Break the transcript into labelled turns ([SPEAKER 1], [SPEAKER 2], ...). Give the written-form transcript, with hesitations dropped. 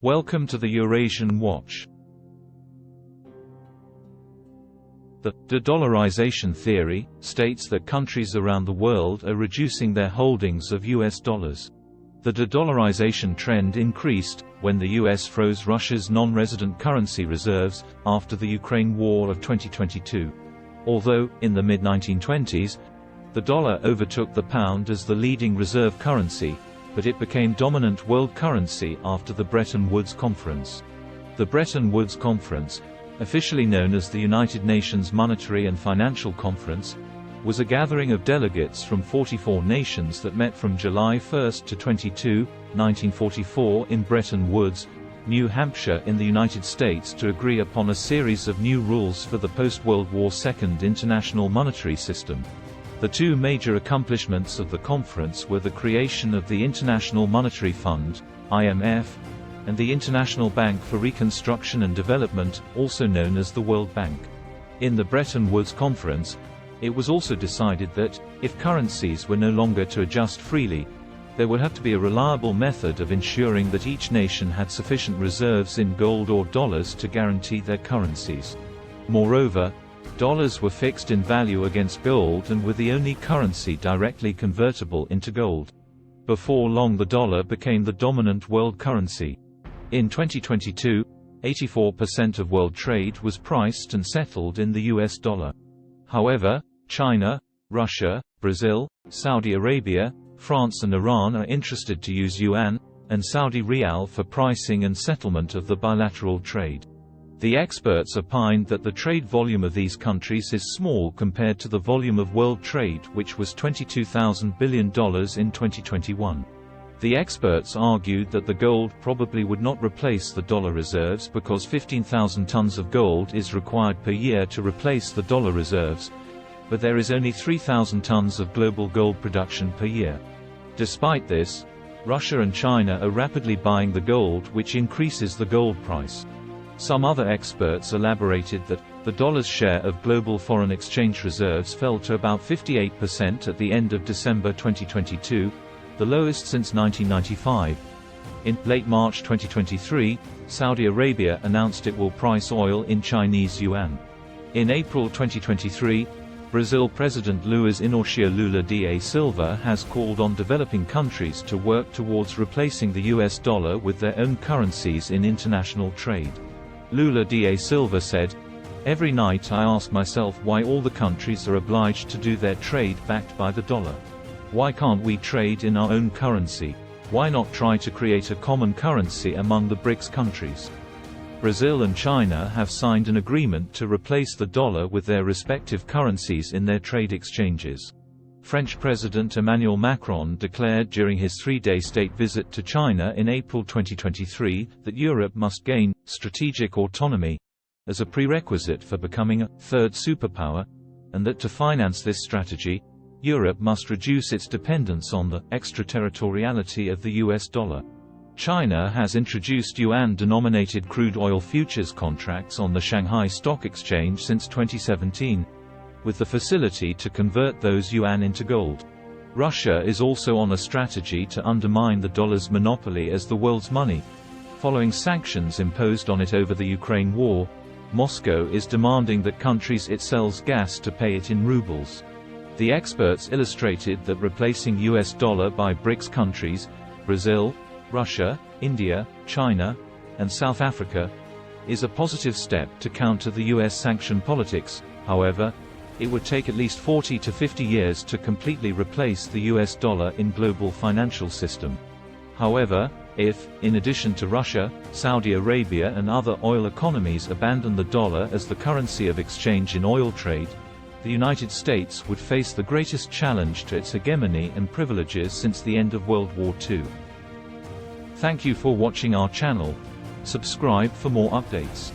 [SPEAKER 1] Welcome to the Eurasian Watch. The de-dollarization theory states that countries around the world are reducing their holdings of US dollars. The de-dollarization trend increased when the US froze Russia's non-resident currency reserves after the Ukraine war of 2022. Although, in the mid-1920s, the dollar overtook the pound as the leading reserve currency, but it became dominant world currency after the Bretton Woods Conference. The Bretton Woods Conference, officially known as the United Nations Monetary and Financial Conference, was a gathering of delegates from 44 nations that met from July 1 to 22, 1944 in Bretton Woods, New Hampshire in the United States to agree upon a series of new rules for the post-World War II international monetary system. The two major accomplishments of the conference were the creation of the International Monetary Fund, IMF, and the International Bank for Reconstruction and Development, also known as the World Bank. In the Bretton Woods Conference, it was also decided that, if currencies were no longer to adjust freely, there would have to be a reliable method of ensuring that each nation had sufficient reserves in gold or dollars to guarantee their currencies. Moreover, dollars were fixed in value against gold and were the only currency directly convertible into gold. Before long the dollar became the dominant world currency. In 2022, 84% of world trade was priced and settled in the US dollar. However, China, Russia, Brazil, Saudi Arabia, France and Iran are interested to use Yuan and Saudi Rial for pricing and settlement of the bilateral trade. The experts opined that the trade volume of these countries is small compared to the volume of world trade, which was $22,000 billion in 2021. The experts argued that the gold probably would not replace the dollar reserves because 15,000 tons of gold is required per year to replace the dollar reserves, but there is only 3,000 tons of global gold production per year. Despite this, Russia and China are rapidly buying the gold, which increases the gold price. Some other experts elaborated that the dollar's share of global foreign exchange reserves fell to about 58% at the end of December 2022, the lowest since 1995. In late March 2023, Saudi Arabia announced it will price oil in Chinese yuan. In April 2023, Brazil President Luiz Inácio Lula da Silva has called on developing countries to work towards replacing the US dollar with their own currencies in international trade. Lula da Silva said, "Every night I ask myself why all the countries are obliged to do their trade backed by the dollar. Why can't we trade in our own currency? Why not try to create a common currency among the BRICS countries?" Brazil and China have signed an agreement to replace the dollar with their respective currencies in their trade exchanges. French President Emmanuel Macron declared during his three-day state visit to China in April 2023 that Europe must gain strategic autonomy as a prerequisite for becoming a third superpower, and that to finance this strategy, Europe must reduce its dependence on the extraterritoriality of the US dollar. China has introduced yuan-denominated crude oil futures contracts on the Shanghai Stock Exchange since 2017, with the facility to convert those yuan into gold. Russia is also on a strategy to undermine the dollar's monopoly as the world's money. Following sanctions imposed on it over the Ukraine war, Moscow is demanding that countries it sells gas to pay it in rubles. The experts illustrated that replacing US dollar by BRICS countries, Brazil, Russia, India, China, and South Africa, is a positive step to counter the US sanction politics. However, it would take at least 40 to 50 years to completely replace the US dollar in global financial system. However, if, in addition to Russia, Saudi Arabia and other oil economies abandon the dollar as the currency of exchange in oil trade, the United States would face the greatest challenge to its hegemony and privileges since the end of World War II. Thank you for watching our channel. Subscribe for more updates.